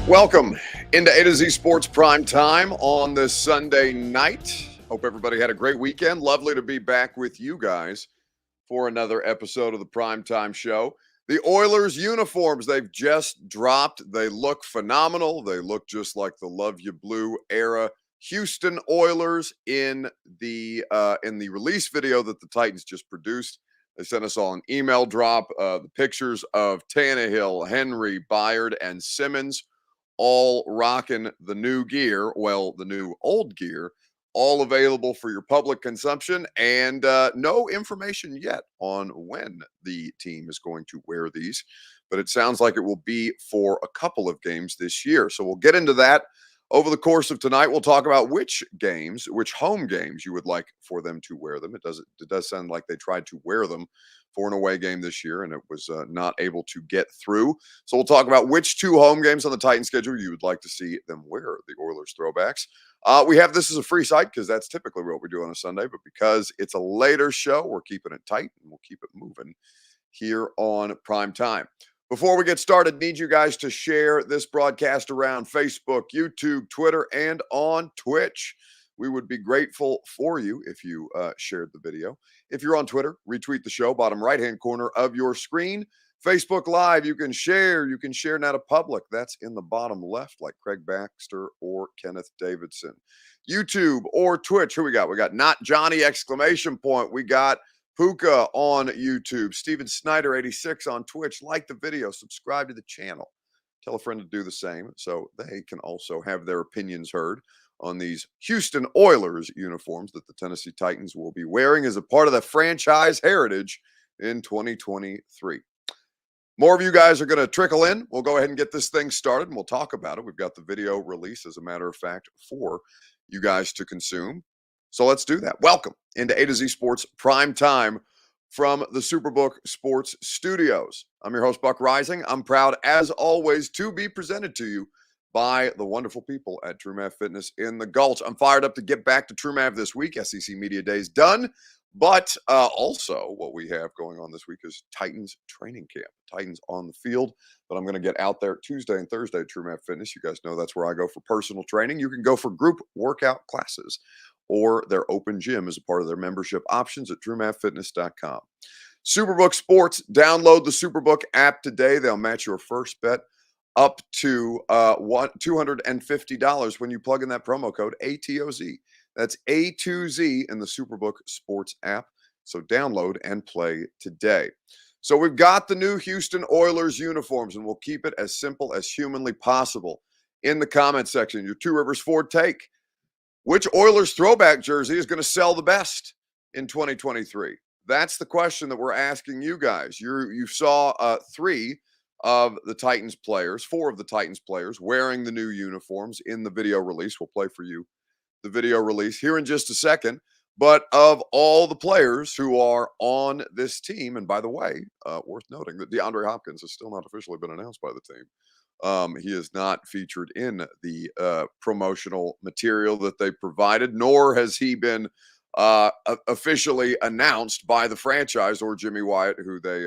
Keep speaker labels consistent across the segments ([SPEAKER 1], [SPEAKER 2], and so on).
[SPEAKER 1] Welcome into A to Z Sports Prime Time on this Sunday night. Hope everybody had a great weekend. Lovely to be back with you guys for another episode of the Prime Time Show. The Oilers uniforms, they've just dropped. They look phenomenal. They look just like the Love You Blue era Houston Oilers in the release video that the Titans just produced. They sent us all an email drop. The pictures of Tannehill, Henry, Byard, and Simmons all rocking the new gear, well, the new old gear, all available for your public consumption, and no information yet on when the team is going to wear these, but it sounds like it will be for a couple of games this year. So we'll get into that over the course of tonight. We'll talk about which home games you would like for them to wear them. It does sound like they tried to wear them for an away game this year, and it was not able to get through. So we'll talk about which two home games on the Titans schedule you would like to see them wear the Oilers throwbacks. We have this as a free site because that's typically what we do on a Sunday, but because it's a later show, we're keeping it tight and we'll keep it moving here on Prime Time. Before we get started, need you guys to share this broadcast around Facebook, YouTube, Twitter, and on Twitch. We would be grateful for you if you shared the video. If you're on Twitter, retweet the show, bottom right-hand corner of your screen. Facebook Live, you can share now to public. That's in the bottom left, like Craig Baxter or Kenneth Davidson. YouTube or Twitch, who we got? We got Not Johnny, ! We got Puka on YouTube. Steven Snyder, 86 on Twitch. Like the video, subscribe to the channel. Tell a friend to do the same so they can also have their opinions heard on these Houston Oilers uniforms that the Tennessee Titans will be wearing as a part of the franchise heritage in 2023. More of you guys are going to trickle in. We'll go ahead and get this thing started, and we'll talk about it. We've got the video release, as a matter of fact, for you guys to consume. So let's do that. Welcome into A to Z Sports Prime Time from the Superbook Sports Studios. I'm your host, Buck Rising. I'm proud, as always, to be presented to you by the wonderful people at TrueMath Fitness in the Gulch. I'm fired up to get back to TrueMath this week. SEC Media Day's done. But also what we have going on this week is Titans training camp. Titans on the field. But I'm going to get out there Tuesday and Thursday at TrueMath Fitness. You guys know that's where I go for personal training. You can go for group workout classes or their open gym as a part of their membership options at TrueMathFitness.com. Superbook Sports. Download the Superbook app today. They'll match your first bet up to $250 when you plug in that promo code ATOZ. That's A2Z in the Superbook Sports app. So download and play today. So we've got the new Houston Oilers uniforms, and we'll keep it as simple as humanly possible. In the comment section, your Two Rivers Ford take. Which Oilers throwback jersey is going to sell the best in 2023? That's the question that we're asking you guys. You saw four of the Titans players wearing the new uniforms in the video release. We'll play for you the video release here in just a second. But of all the players who are on this team, and by the way, worth noting that DeAndre Hopkins has still not officially been announced by the team. He is not featured in the promotional material that they provided, nor has he been officially announced by the franchise or Jimmy Wyatt, who they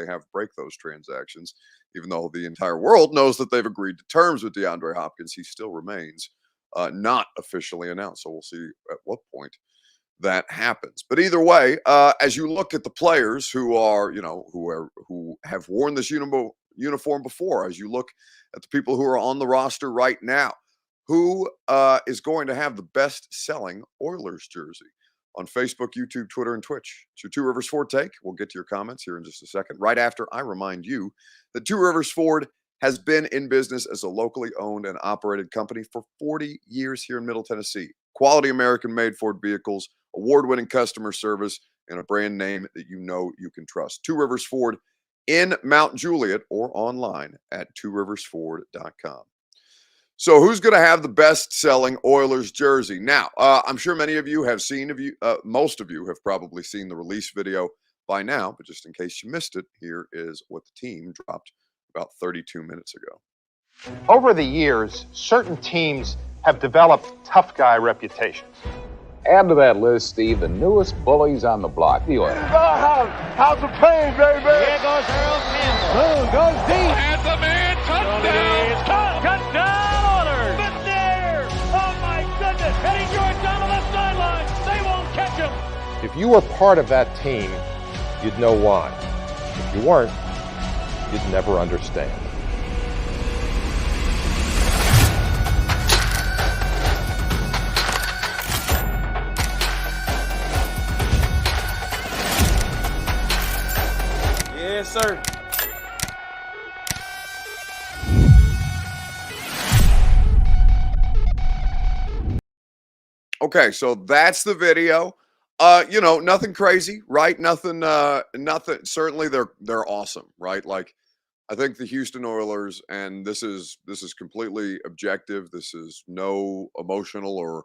[SPEAKER 1] have break those transactions. Even though the entire world knows that they've agreed to terms with DeAndre Hopkins, he still remains not officially announced. So we'll see at what point that happens. But either way, as you look at the players who have worn this uniform before, as you look at the people who are on the roster right now, who is going to have the best-selling Oilers jersey? On Facebook, YouTube, Twitter, and Twitch. It's your Two Rivers Ford take. We'll get to your comments here in just a second. Right after I remind you that Two Rivers Ford has been in business as a locally owned and operated company for 40 years here in Middle Tennessee. Quality American-made Ford vehicles, award-winning customer service, and a brand name that you know you can trust. Two Rivers Ford in Mount Juliet or online at tworiversford.com. So who's going to have the best-selling Oilers jersey? Now, I'm sure many of you have most of you have probably seen the release video by now, but just in case you missed it, here is what the team dropped about 32 minutes ago.
[SPEAKER 2] Over the years, certain teams have developed tough guy reputations. Add to that list, Steve, the newest bullies on the block, the Oilers.
[SPEAKER 3] House of pain, baby.
[SPEAKER 4] Here goes Earl Campbell.
[SPEAKER 3] Boom, goes deep.
[SPEAKER 4] And the man, touchdown. Touchdown, Oilers. But there. Oh, my goodness. Eddie George down to the sideline. They won't catch him.
[SPEAKER 5] If you were part of that team, you'd know why. If you weren't, you'd never understand.
[SPEAKER 4] Yes, sir.
[SPEAKER 1] Okay, so that's the video. Nothing crazy, right? Nothing. Certainly, they're awesome, right? Like, I think the Houston Oilers, and this is completely objective. This is no emotional or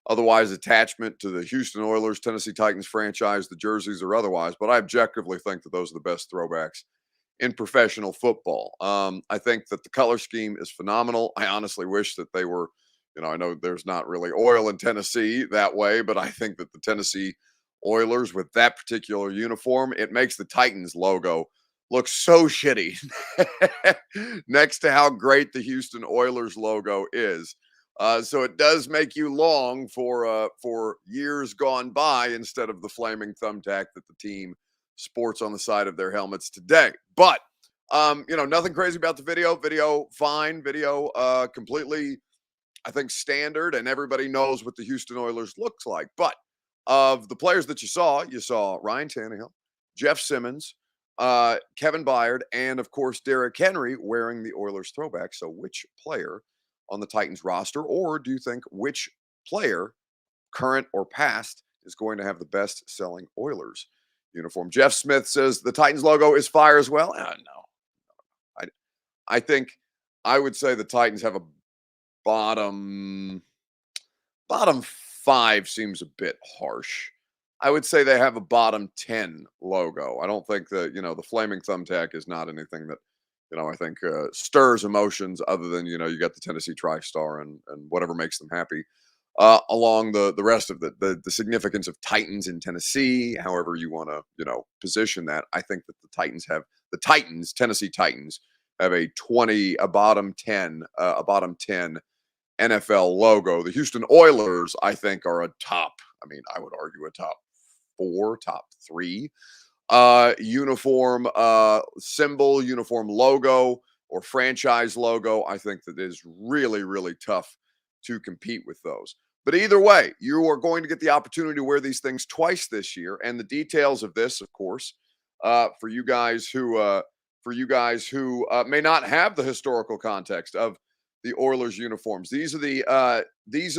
[SPEAKER 1] otherwise attachment to the Houston Oilers, Tennessee Titans franchise, the jerseys or otherwise. But I objectively think that those are the best throwbacks in professional football. I think that the color scheme is phenomenal. I honestly wish that they were, I know there's not really oil in Tennessee that way, but I think that the Tennessee Oilers with that particular uniform, it makes the Titans logo look so shitty next to how great the Houston Oilers logo is. So it does make you long for years gone by instead of the flaming thumbtack that the team sports on the side of their helmets today. But nothing crazy about the video. Video fine. Video completely, I think, standard, and everybody knows what the Houston Oilers looks like. But of the players that you saw Ryan Tannehill, Jeff Simmons, Kevin Byard, and of course Derrick Henry wearing the Oilers throwback. So which player on the Titans roster, or do you think which player, current or past, is going to have the best selling Oilers uniform? Jeff Smith says the Titans logo is fire as well. No. I think I would say the Titans have a bottom 5 seems a bit harsh. I would say they have a bottom 10 logo. I don't think that, the flaming thumbtack is not anything that, I think stirs emotions other than, you got the Tennessee TriStar and whatever makes them happy. Along the rest of the significance of Titans in Tennessee, however you want to, position that. I think that Tennessee Titans have a bottom 10 NFL logo. The Houston Oilers, I think, are I would argue a top 4, top 3 uniform symbol, uniform logo, or franchise logo. I think that is really, really tough to compete with those. But either way, you are going to get the opportunity to wear these things twice this year. And the details of this, of course, for you guys who may not have the historical context of the Oilers uniforms. These are the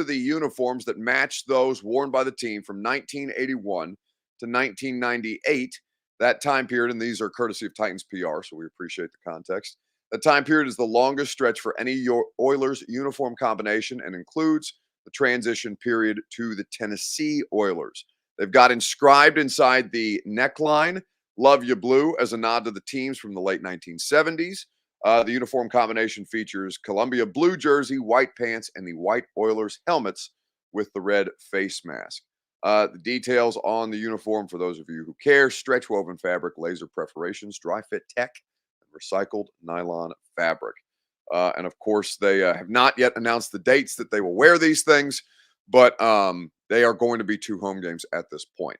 [SPEAKER 1] uniforms that match those worn by the team from 1981 to 1998. That time period, and these are courtesy of Titans PR, so we appreciate the context. The time period is the longest stretch for any Oilers uniform combination and includes the transition period to the Tennessee Oilers. They've got inscribed inside the neckline, "Love You Blue," as a nod to the teams from the late 1970s. The uniform combination features Columbia blue jersey, white pants, and the white Oilers helmets with the red face mask. The details on the uniform, for those of you who care: stretch woven fabric, laser perforations, dry fit tech, and recycled nylon fabric. And of course, they have not yet announced the dates that they will wear these things, but they are going to be 2 home games at this point.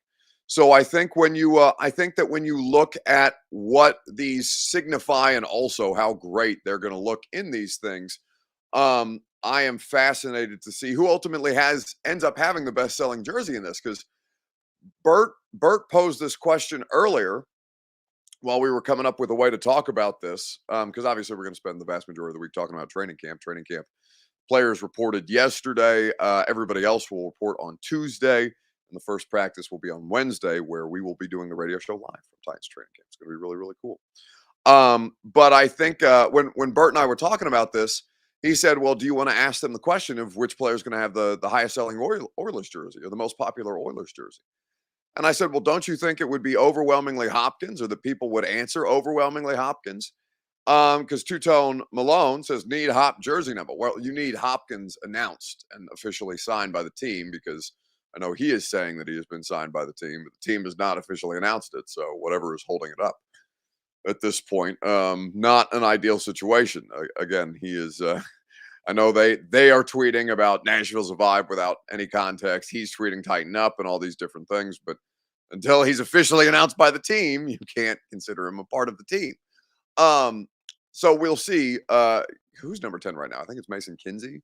[SPEAKER 1] So I think I think that when you look at what these signify and also how great they're going to look in these things, I am fascinated to see who ultimately ends up having the best-selling jersey in this. Because Bert posed this question earlier while we were coming up with a way to talk about this, because obviously we're going to spend the vast majority of the week talking about training camp. Training camp players reported yesterday. Everybody else will report on Tuesday. And the first practice will be on Wednesday, where we will be doing the radio show live from Titans training camp. It's going to be really, really cool. But I think when Bert and I were talking about this, he said, well, do you want to ask them the question of which player is going to have the highest selling Oilers jersey or the most popular Oilers jersey? And I said, well, don't you think it would be overwhelmingly Hopkins, or that people would answer overwhelmingly Hopkins? Because Two-Tone Malone says, need Hop jersey number. Well, you need Hopkins announced and officially signed by the team, because I know he is saying that he has been signed by the team, but the team has not officially announced it. So whatever is holding it up at this point, not an ideal situation. Again, he is. I know they are tweeting about Nashville's a vibe without any context. He's tweeting tighten up and all these different things, but until he's officially announced by the team, you can't consider him a part of the team. So we'll see. Who's number 10 right now? I think it's Mason Kinsey.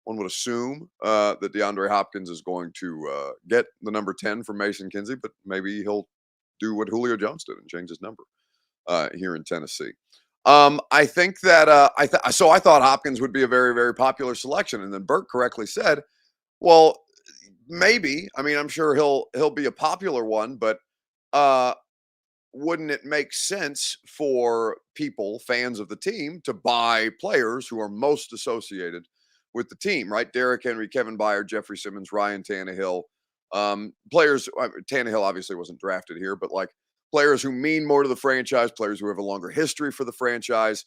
[SPEAKER 1] One would assume that DeAndre Hopkins is going to get the number 10 from Mason Kinsey, but maybe he'll do what Julio Jones did and change his number here in Tennessee. I think that I thought Hopkins would be a very, very popular selection, and then Burt correctly said, "Well, maybe. I mean, I'm sure he'll be a popular one, but wouldn't it make sense for people, fans of the team, to buy players who are most associated with the team, right? Derrick Henry, Kevin Byard, Jeffrey Simmons, Ryan Tannehill, players. Tannehill obviously wasn't drafted here, but like players who mean more to the franchise, players who have a longer history for the franchise,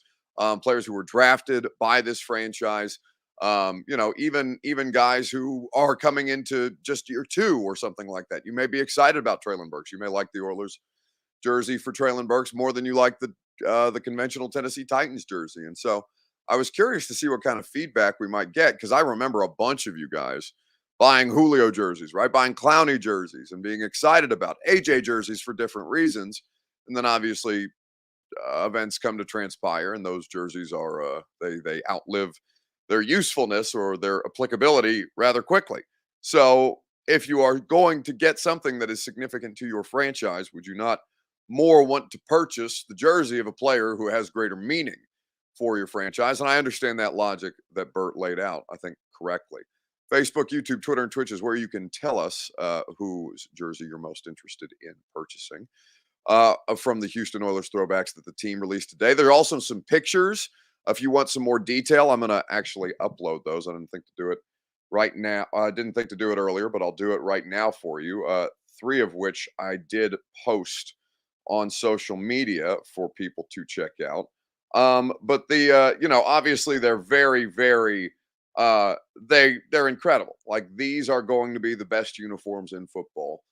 [SPEAKER 1] players who were drafted by this franchise. Even guys who are coming into just year 2 or something like that. You may be excited about Traylon Burks. You may like the Oilers jersey for Traylon Burks more than you like the conventional Tennessee Titans jersey. And so I was curious to see what kind of feedback we might get, because I remember a bunch of you guys buying Julio jerseys, right? Buying Clowney jerseys and being excited about AJ jerseys for different reasons. And then obviously events come to transpire, and those jerseys are they outlive their usefulness or their applicability rather quickly. So if you are going to get something that is significant to your franchise, would you not more want to purchase the jersey of a player who has greater meaning for your franchise? And I understand that logic that Burt laid out, I think, correctly. Facebook, YouTube, Twitter, and Twitch is where you can tell us whose jersey you're most interested in purchasing from the Houston Oilers throwbacks that the team released today. There are also some pictures. If you want some more detail, I'm going to actually upload those. I didn't think to do it right now. I didn't think to do it earlier, but I'll do it right now for you. 3 of which I did post on social media for people to check out. But obviously they're very, very, they're incredible. Like, these are going to be the best uniforms in football.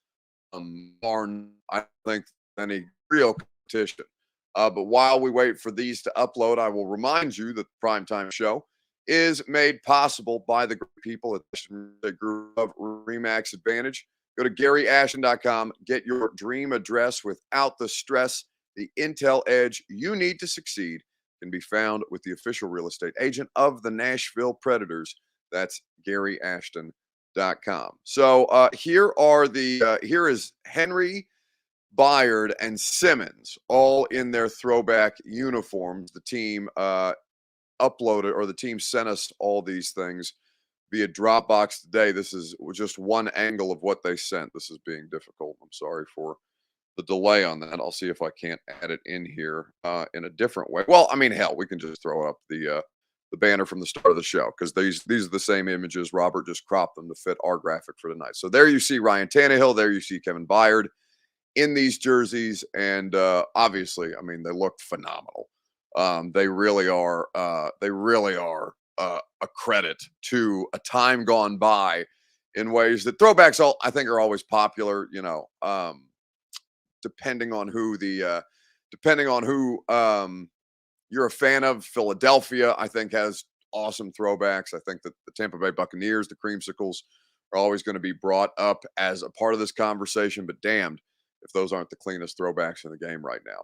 [SPEAKER 1] Barn, I think, any real competition. But while we wait for these to upload, I will remind you that the Primetime Show is made possible by the great people at the group of Remax Advantage. Go to GaryAshton.com. Get your dream address without the stress. The intel edge you need to succeed can be found with the official real estate agent of the Nashville Predators. That's GaryAshton.com. So here is Henry, Byard, and Simmons all in their throwback uniforms. The team uploaded, or the team sent us all these things via Dropbox today. This is just one angle of what they sent. This is being difficult. I'm sorry for the delay on that. I'll see if I can't add it in here in a different way. Well, I mean, hell, we can just throw up the banner from the start of the show, because these are the same images. Robert just cropped them to fit our graphic for tonight. So there you see Ryan Tannehill. There you see Kevin Byard in these jerseys, and obviously, I mean, they look phenomenal. They really are. A credit to a time gone by in ways that throwbacks I think are always popular. Depending on who you're a fan of. Philadelphia, I think, has awesome throwbacks. I think that the Tampa Bay Buccaneers, the Creamsicles, are always going to be brought up as a part of this conversation, but damned if those aren't the cleanest throwbacks in the game right now.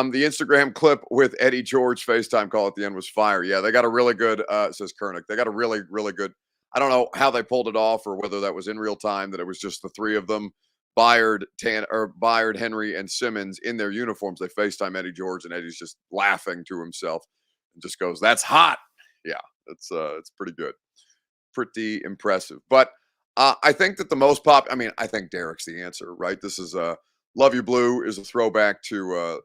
[SPEAKER 1] The Instagram clip with Eddie George FaceTime call at the end was fire. Yeah, they got a really good, says Kernick, they got a really, really good, I don't know how they pulled it off, or whether that was in real time, that it was just the 3 of them, Byard, Henry, and Simmons in their uniforms. They FaceTime Eddie George, and Eddie's just laughing to himself and just goes, "That's hot." Yeah, it's pretty good. Pretty impressive. But I think that the most I think Derrick's the answer, right? This is Love You Blue is a throwback to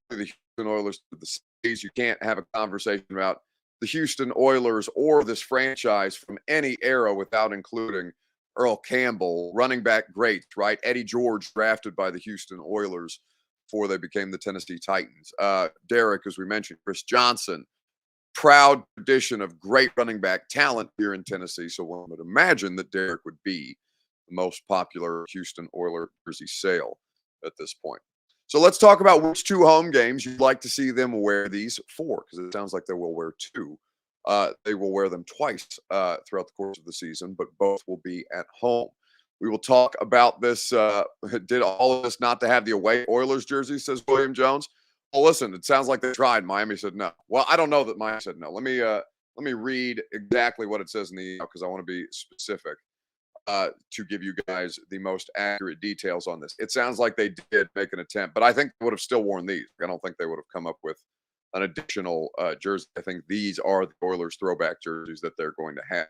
[SPEAKER 1] the Houston Oilers, the cities. You can't have a conversation about the Houston Oilers or this franchise from any era without including Earl Campbell, running back great, right? Eddie George, drafted by the Houston Oilers before they became the Tennessee Titans. Derrick, as we mentioned, Chris Johnson, proud tradition of great running back talent here in Tennessee. So one would imagine that Derek would be the most popular Houston Oilers jersey sale at this point. So let's talk about which 2 home games you'd like to see them wear these for, because it sounds like they will wear 2. They will wear them twice throughout the course of the season, but both will be at home. We will talk about this. Did all of this not to have the away Oilers jersey, says William Jones. Well, listen, it sounds like they tried. Miami said no. Well, I don't know that Miami said no. Let me read exactly what it says in the email, because I want to be specific to give you guys the most accurate details on this. It sounds like they did make an attempt, but I think they would have still worn these. I don't think they would have come up with an additional jersey. I think these are the Oilers throwback jerseys that they're going to have.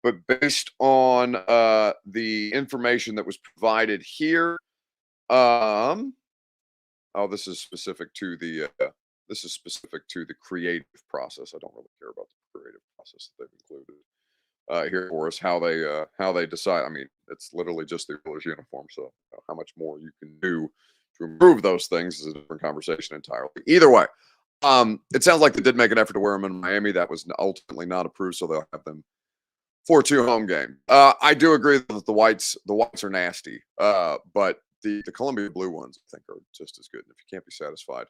[SPEAKER 1] But based on the information that was provided here, this is specific to the creative process. I don't really care about the creative process that they've included here for us. How they decide. I mean, it's literally just the Oilers uniform. So how much more you can do to improve those things is a different conversation entirely. Either way, it sounds like they did make an effort to wear them in Miami. That was ultimately not approved, so they'll have them for 2 home game. I do agree that the whites are nasty, but the Columbia blue ones, I think, are just as good. And if you can't be satisfied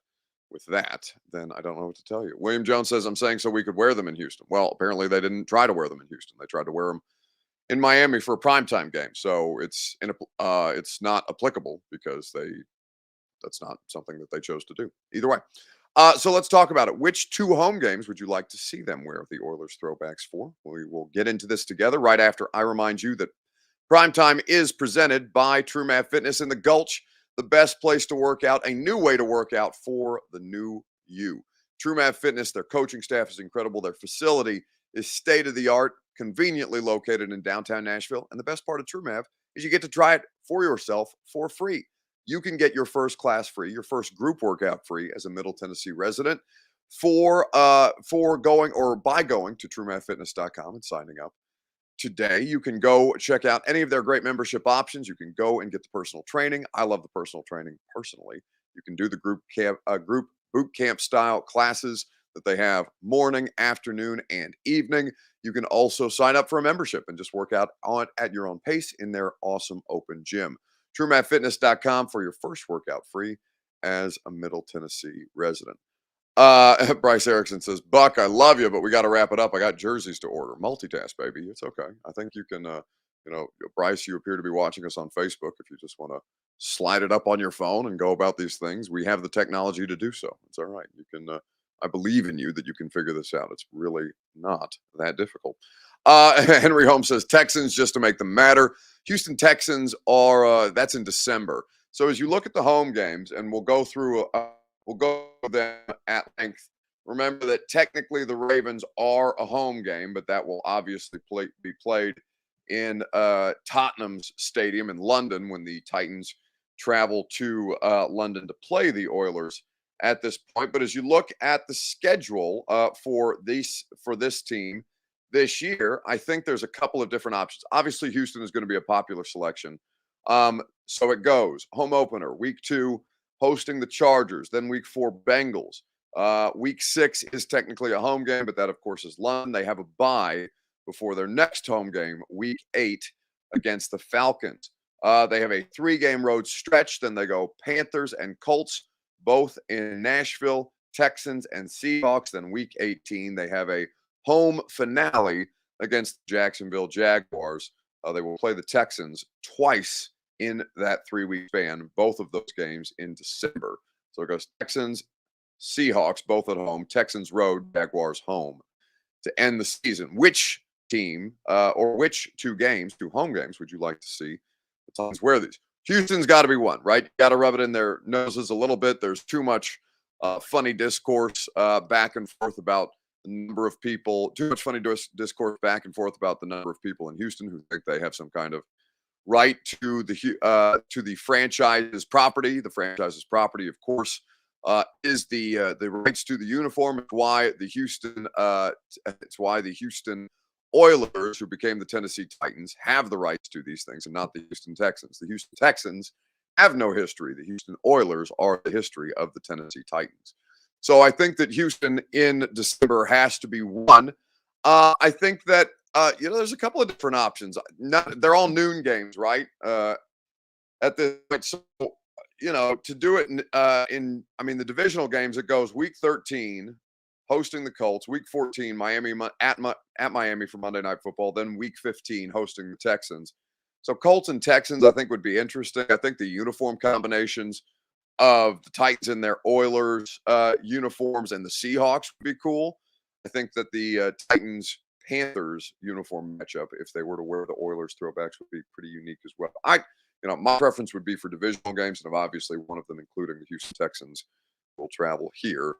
[SPEAKER 1] with that, then I don't know what to tell you. William Jones says, I'm saying so we could wear them in Houston. Well, apparently they didn't try to wear them in Houston. They tried to wear them in Miami for a primetime game. So it's not applicable because that's not something that they chose to do. Either way. So let's talk about it. Which 2 home games would you like to see them wear the Oilers throwbacks for? We will get into this together right after I remind you that Primetime is presented by TrueMath Fitness in the Gulch, the best place to work out, a new way to work out for the new you. TrueMath Fitness, their coaching staff is incredible. Their facility is state-of-the-art, conveniently located in downtown Nashville. And the best part of TrueMath is you get to try it for yourself for free. You can get your first class free, your first group workout free as a Middle Tennessee resident for going or by going to TrueMathFitness.com and signing up today. You can go check out any of their great membership options. You can go and get the personal training. I love the personal training personally. You can do the group boot camp style classes that they have morning, afternoon, and evening. You can also sign up for a membership and just work out at your own pace in their awesome open gym. TrueMathFitness.com for your first workout free as a Middle Tennessee resident. Bryce Erickson says, Buck, I love you, but we got to wrap it up. I got jerseys to order. Multitask, baby. It's okay. I think you can, Bryce, you appear to be watching us on Facebook. If you just want to slide it up on your phone and go about these things, we have the technology to do so. It's all right. You can, I believe in you that you can figure this out. It's really not that difficult. Henry Holmes says, Texans, just to make them matter. Houston Texans are, that's in December. So as you look at the home games, and we'll go through them at length. Remember that technically the Ravens are a home game, but that will obviously be played in Tottenham's stadium in London when the Titans travel to London to play the Oilers at this point. But as you look at the schedule for this team this year, I think there's a couple of different options. Obviously, Houston is going to be a popular selection. So it goes home opener, week 2, hosting the Chargers, then week 4, Bengals. Week 6 is technically a home game, but that, of course, is London. They have a bye before their next home game, week 8, against the Falcons. They have a 3-game road stretch. Then they go Panthers and Colts, both in Nashville, Texans and Seahawks. Then week 18, they have a home finale against the Jacksonville Jaguars. They will play the Texans twice in that 3-week span, both of those games in December. So it goes Texans, Seahawks, both at home, Texans road, Jaguars home to end the season. Which team or which 2 home games would you like to see the Titans wear these? Houston's got to be one, right? You got to rub it in their noses a little bit. There's too much funny discourse back and forth about the number of people, too much funny discourse back and forth about the number of people in Houston who think they have some kind of right to the franchise's property. The franchise's property, of course, is the rights to the uniform. It's why the Houston Oilers, who became the Tennessee Titans, have the rights to these things, and not the Houston Texans. The Houston Texans have no history. The Houston Oilers are the history of the Tennessee Titans. So I think that Houston in December has to be one. I think that there's a couple of different options. They're all noon games, right? At this point, so to do it the divisional games, it goes week 13 hosting the Colts, week 14 Miami at Miami for Monday Night Football, then week 15 hosting the Texans. So Colts and Texans, I think, would be interesting. I think the uniform combinations of the Titans in their Oilers uniforms and the Seahawks would be cool. I think that the Titans-Panthers uniform matchup, if they were to wear the Oilers throwbacks, would be pretty unique as well. My preference would be for divisional games, and obviously one of them, including the Houston Texans, will travel here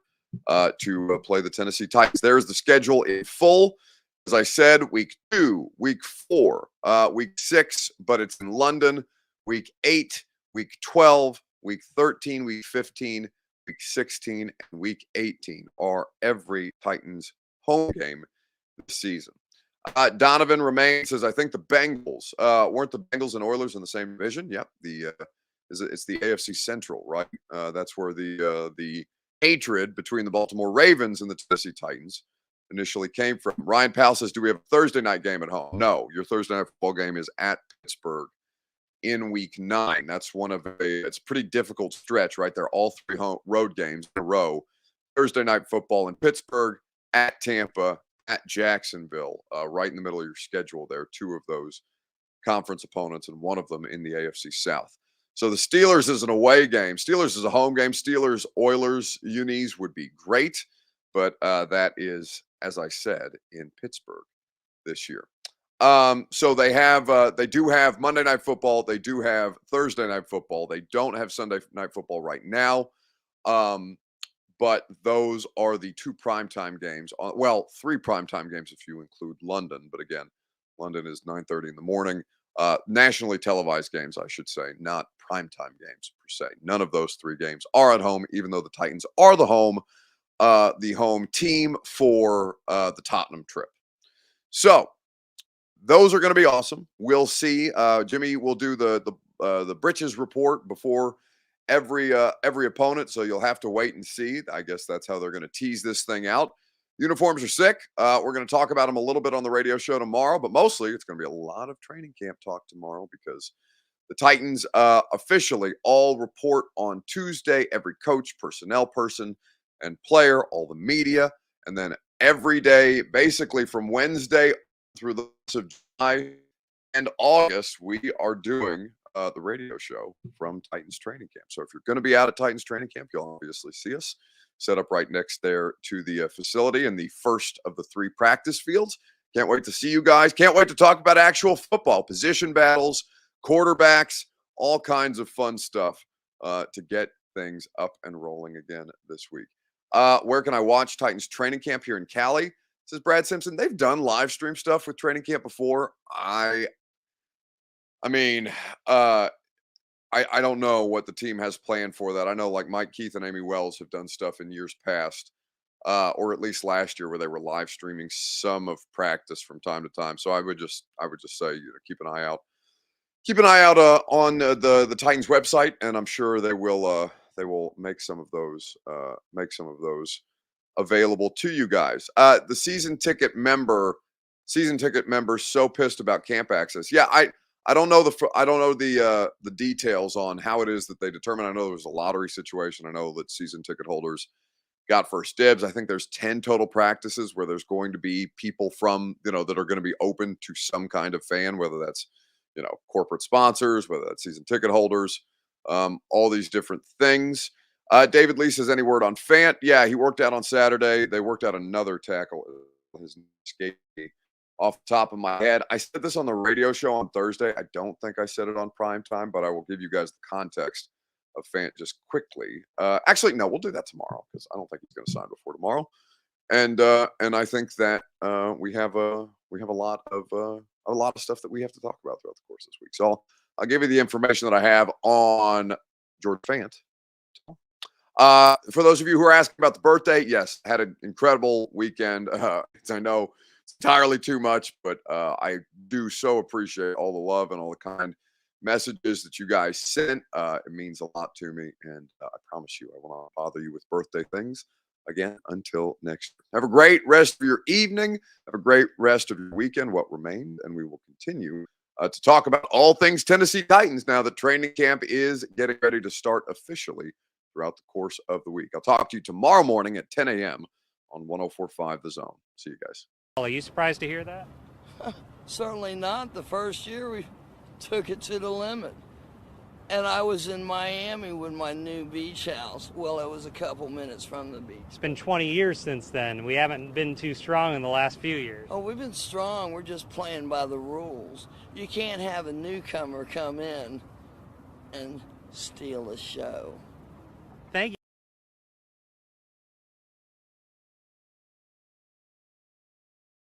[SPEAKER 1] to play the Tennessee Titans. There's the schedule in full. As I said, week 2, week 4, week 6, but it's in London, week 8, week 12, week 13, week 15, week 16, and week 18 are every Titans home game this season. Donovan remains, says, I think the Bengals weren't the Bengals and Oilers in the same division. Yep, it's the AFC Central, right? That's where the hatred between the Baltimore Ravens and the Tennessee Titans initially came from. Ryan Powell says, do we have a Thursday night game at home? No, your Thursday night football game is at Pittsburgh in week 9. That's it's a pretty difficult stretch, right? They're all 3 road games in a row. Thursday night football in Pittsburgh, at Tampa, at Jacksonville, right in the middle of your schedule there. 2 of those conference opponents and one of them in the AFC South. So the Steelers is an away game. Steelers is a home game. Steelers, Oilers, unis would be great, but that is, as I said, in Pittsburgh this year. So they do have Monday Night Football. They do have Thursday Night Football. They don't have Sunday Night Football right now. But those are the 2 primetime games. 3 primetime games if you include London. But again, London is 9:30 in the morning. Nationally televised games, I should say, not primetime games per se. None of those 3 games are at home, even though the Titans are the home team for the Tottenham trip. So those are going to be awesome. We'll see. Jimmy will do the Britches report before every opponent, so you'll have to wait and see. I guess that's how they're going to tease this thing out. Uniforms are sick. We're going to talk about them a little bit on the radio show tomorrow, but mostly it's going to be a lot of training camp talk tomorrow because the Titans officially all report on Tuesday. Every coach, personnel person, and player, all the media, and then every day, basically from Wednesday through the rest of July and August, we are doing the radio show from Titans training camp. So if you're going to be out at Titans training camp, you'll obviously see us set up right next there to the facility in the first of the 3 practice fields. Can't wait to see you guys. Can't wait to talk about actual football, position battles, quarterbacks, all kinds of fun stuff to get things up and rolling again this week. Where can I watch Titans training camp here in Cali? Says Brad Simpson. They've done live stream stuff with training camp before. I don't know what the team has planned for that. I know like Mike Keith and Amy Wells have done stuff in years past, or at least last year, where they were live streaming some of practice from time to time. So I would just say, keep an eye out. Keep an eye out on the Titans website, and I'm sure they will make some of those available to you guys. The season ticket members so pissed about camp access. Yeah, I don't know the details on how it is that they determine. I know there was a lottery situation. I know that season ticket holders got first dibs. I think there's 10 total practices where there's going to be people from, that are going to be open to some kind of fan, whether that's, corporate sponsors, whether that's season ticket holders, all these different things. David Lee says, any word on Fant? Yeah, he worked out on Saturday. They worked out another tackle. His escape off the top of my head. I said this on the radio show on Thursday. I don't think I said it on prime time, but I will give you guys the context of Fant just quickly. Actually, no, we'll do that tomorrow because I don't think he's going to sign before tomorrow. And I think that we have a lot of stuff that we have to talk about throughout the course of this week. So I'll give you the information that I have on George Fant. For those of you who are asking about the birthday, yes, had an incredible weekend. I know it's entirely too much, but I do so appreciate all the love and all the kind messages that you guys sent. It means a lot to me, and I promise you I will not bother you with birthday things again until next year. Have a great rest of your evening. Have a great rest of your weekend, what remained, and we will continue to talk about all things Tennessee Titans now that training camp is getting ready to start officially throughout the course of the week. I'll talk to you tomorrow morning at 10 a.m. on 104.5 The Zone. See you guys.
[SPEAKER 6] Are you surprised to hear that?
[SPEAKER 7] Certainly not. The first year we took it to the limit. And I was in Miami with my new beach house. Well, it was a couple minutes from the beach.
[SPEAKER 6] It's been 20 years since then. We haven't been too strong in the last few years.
[SPEAKER 7] Oh, we've been strong. We're just playing by the rules. You can't have a newcomer come in and steal a show.